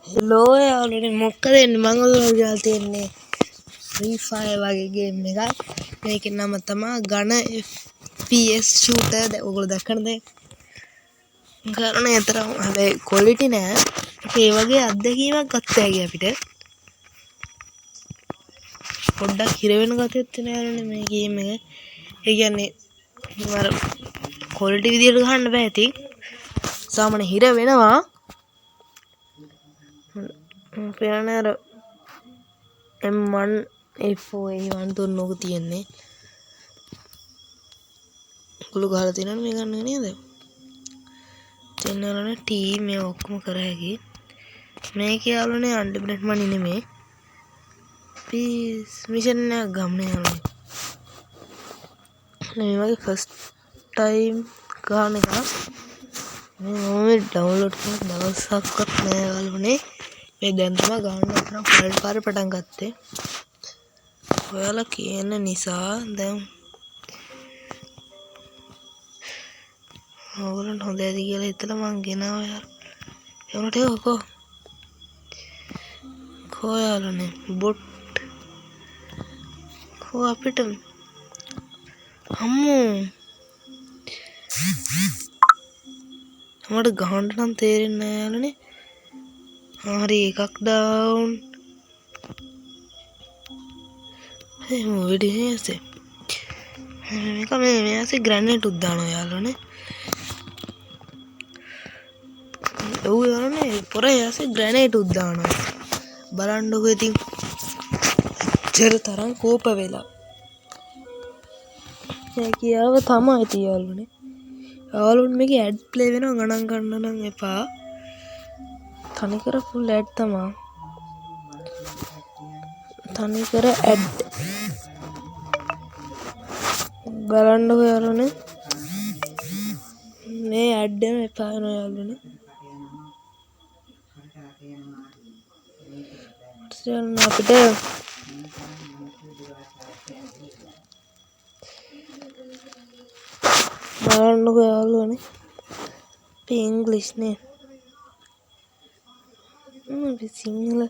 Hello යාළුවනේ මොකද එන්නේ මම ඔයාලට දාලා තියෙන්නේ ෆ්‍රී ෆයර් වගේ ගේම් එකක්. මේකේ නම තමයි ඝන FPS shooter. ඔයගොල්ලෝ දැක්කනද? ගන්න යතරම් හැබැයි ක්වොලිටි නෑ. ඒ වගේ අත්දැකීමක් ගත්ත හැකි අපිට. පොඩ්ඩක් හිර වෙන ගතියක් තියෙන යාළුවනේ මේ ගේම් එක. ඒ කියන්නේ අර ක්වොලිටි විදියට ගහන්න බෑ ඉතින්. සාමාන්‍ය හිර වෙනවා. පේන්නේ අර M1 A4 A1 තුනක තියෙන්නේ. ගුළු ගහලා තියෙනවනේ මේ ගන්න නේද? තියෙනවනේ ටීම් මේ ඔක්කොම කර හැකි. මේක යාළුවනේ අන්ලිමිටඩ් මනි නෙමෙයි. ප්ලීස් මිෂන් එකක් ගමු යාළුවනේ. මේ වගේ ෆස්ට් ටයිම් ගන්න එක. මේ ඩවුන්ලෝඩ් කරන දවසක්වත් නෑ යාළුවනේ. මේ දැන් තමයි ගන්න අතරම පළවෙනි පාරේ පටන් ගත්තේ. ඔයාලා කියන නිසා දැන් ඕගොල්ලන්ට හොඳ ඇති කියලා හිතලා මං ගෙනාවා යාර. එවනට කෝ යාළුවනේ බොට් කෝ අපිට අම්මෝ මට ගහන්න නම් තේරෙන්නේ නෑ යාළුවනේ. හරි එකක් ඩවුන්. මේ වෙඩිහේසේ මේක මේ ඇසේ ග්‍රැනේඩ් උද්දානවා යාළුවනේ. ඔව් යාළුවනේ පොරේ ඇසේ ග්‍රැනේඩ් උද්දානවා. බලන්නකෝ ඉතින් චර තරම් කෝප වෙලා. ඒ කියාව තමයි ඉතින් යාළුවනේ. යාළුවනේ මේකේ ඇඩ් ප්ලේ වෙනවා ගණන් ගන්න නම් එපා. තනිකර ෆුල් ඇඩ් තමයි. තනිකර ඇඩ් බලන්නකෝ යාළුවනේ. මේ ඇඩ් එක එපා වෙනවා යාළුවනේ. අපිට බලන්නකෝ යාළුවනේ. ඉංග්‍රීසි නේ. සිංහල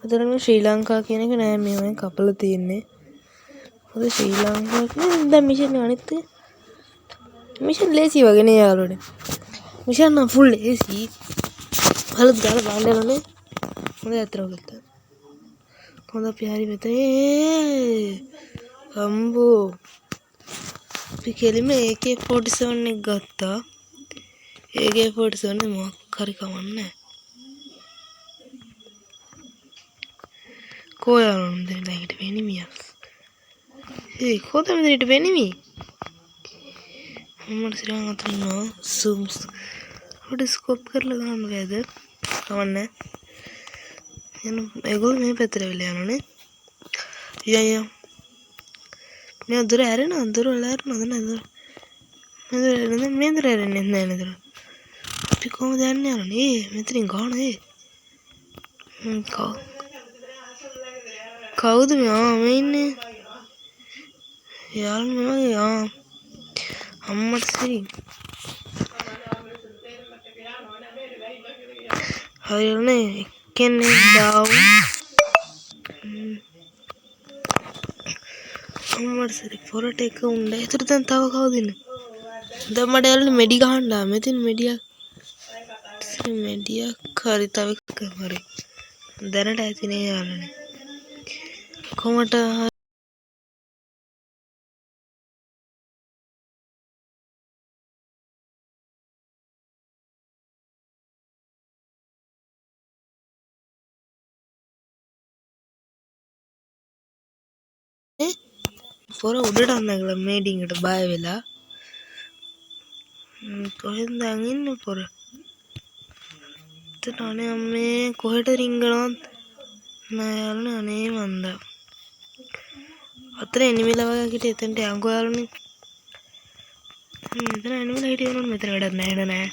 අතරම ශ්‍රී ලංකා කියන එක නෑ මේවෙන් කපලා තියෙන්නේ. මොකද ශ්‍රී ලංකා කියන්නේ දැන් මිෂන් අනිත් මිෂන් ලේසි වගේ නේ යාළුවනේ. මිෂන් නම් ෆුල් ලේසි. හලත් ගාලා බලන්න ඕනේ. හොඳ අතරම ගත්තා. හොඳ අපි හරි මෙතන අම්බෝ අපි කෙලිම AK47 එක ගත්තා. AK47 මොකක් හරි කවන්නේ. කොයාලුන්ද දැන් වෙන්නේ මියා. ඒ කොතනද මෙතනට වෙන්නේ මී? මම සිරාන් අතනවා සූම්ස්. උඩ ස්කෝප් කරලා ගන්න බෑද? කවන්නේ. එන ඒගොල්ලෝ මේ පැත්තට වෙලා යනනේ. යා මේ දොර ඇරෙන දොර ඇරෙනවද නේද? මේ දොර ඇරෙන්නේ නැහැ නේද? අපි කොහොමද යන්නේ යන්නේ? මෙතනින් ගහන කවුද මේ ඉන්නේ? යාළුවෝ මේ අම්මට සිරි. හරියන්නේ එක්කෙනේ ඩවුන්. අම්මට සිරි පොරට එක උණ්ඩ. ඒතර දැන් තව කවුද ඉන්නේ? දැන් මට යාළුවනේ මෙඩි ගහන්න. මෙතන මෙඩියක් හරි තව එකක් හරි. දැනට ඇතිනේ යාළුවනේ. කොමට පොර උඩට අන්නගලා මේඩින්ගට බය වෙලා. කොහෙන්ද දැන් ඉන්නේ පොර? අනේ අම්මේ කොහෙට රිංගනවද? නෑ යාළුවනේ අනේ මන්දා. අතන එනිමිලා වගේ හිටිය එතනට යංගෝ යාළුවනේ. මෙතන එනිමිලා හිටියනොත් මෙතන වැඩක් නෑ නෑ.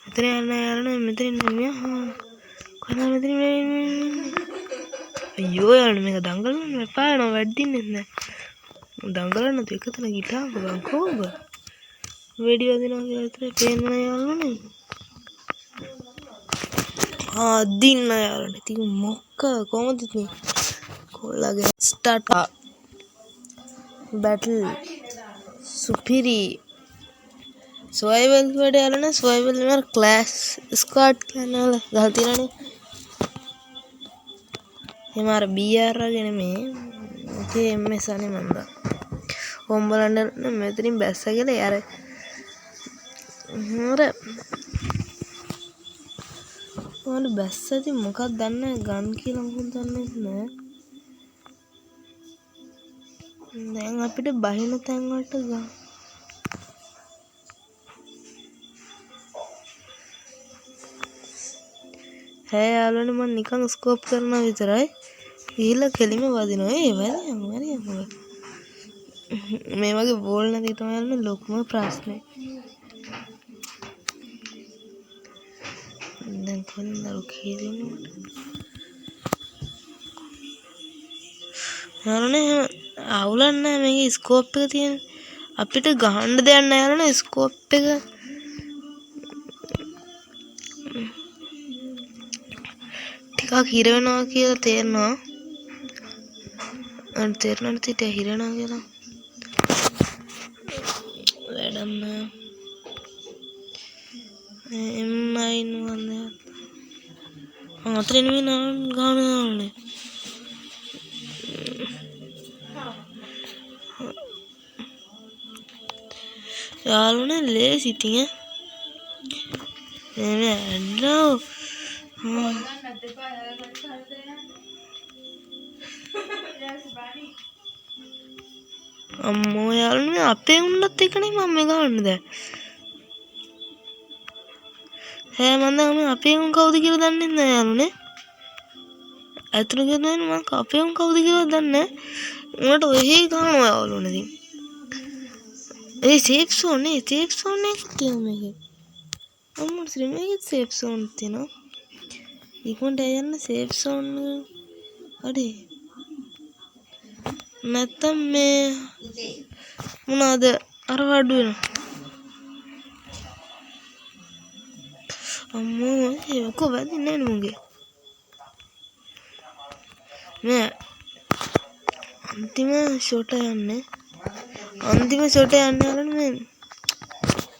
මෙතන යන්න යාළුවනේ මෙතන ඉන්නේ කොහොමද මෙතන අයියෝ යාළුවනේ මේක දඟලන්න එපා නෝ වැඩින්නේ නැහැ. දඟලන්න තු එකතන ගිටාංග බංකෝ ඔබ. වෙඩි වදිනවා කියලා විතරයි පේන්නේ යාළුවනේ. දින්න යාළුවනේ. ඉතින් මොකක් කොහොමද ඉතින් කොල්ලගේ ස්ටාර්ට් බැටල් සුපිරි සර්වයිවල් වලට යාළුවනේ. සර්වයිවල් වල ක්ලාස් ස්ක්වාඩ් කියලා ගහලා තියෙනනේ. එහෙම අර BR වගේ නෙමේ. ඒකේ MS අනේ මන්දා. ඕම් බලන්න මෙතනින් බැස්ස කියලා යාර. මොන බැස්සද මොකක්ද දන්නේ ගන් කියලා මොකක්ද දන්නේ නැහැ. දැන් අපිට බහින තැන් වලට ගන්න. හේ යාළුවනේ මම නිකන් ස්කෝප් කරනවා විතරයි. ගිහිල්ලා කෙලිම වදිනවා. ඒ වදිනවා. මේ වගේ බෝල් නැති තමයි යාළුවනේ ලොකුම ප්‍රශ්නේ. දැන් කොහෙන්ද කීරෙන්නේ? යාළුවනේ අවුලක් නැහැ මේකේ ස්කෝප් එක තියෙන. අපිට ගහන්න දෙයක් නැහැ යාළුවනේ ස්කෝප් එක. ටිකක් හිර වෙනවා කියලා තේරෙනවා. අන්න තේරෙනවා ටික හිර වෙනවා කියලා. වැඩක් නැහැ. M9 වන්දේ. අතර නෙමෙයි නාන ගානනේ. යාළුවනේ ලේසි ඉතින් නේ නෝ අම්මෝ යාළුවනේ අපේ උන්නත් එකනේ මම මේ ගහන්න දැන්. හෑ මම දැන් අපේ උන් කවුද කියලා දන්නේ නැහැ යාළුවනේ. අතන ගිහින් මම අපේ උන් කවුද කියලා දන්නේ නැහැ. උන්ට ඔහේ ගහනවා යාළුවනේ ඉතින්. ඒ සේෆ් සෝන් එක තියෙනවා මේකේ. අම්මෝ මේකේ සේෆ් සෝන් තියෙනවා. ඉක්මනට යන්න සේෆ් සෝන් අඩේ. නැත්තම් මේ මොනවාද අර වඩු වෙනවා. අම්මෝ ඒක වැදින්නේ නැහැ නුඹගේ. මේ අන්තිම ෂොට යන්නේ යාළුවනේ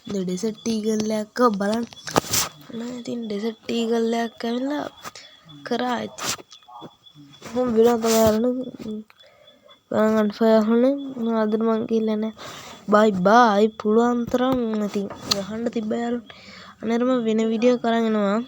මේ ඩෙසර්ට් ඊගල් එකක් බලන්න. නෑ ඉතින් ඩෙසර්ට් ඊගල් එකක් ඇවිල්ලා කරා ඉතින්. මොම් විලා තමයි යාළුවනේ. ගන්න ෆයහුනේ අද මං ගිහලා නෑ. බයි පුළුවන් තරම් ඉතින් ගහන්න තිබ්බා යාළුවනේ. අනේරම වෙන වීඩියෝ කරන් එනවා.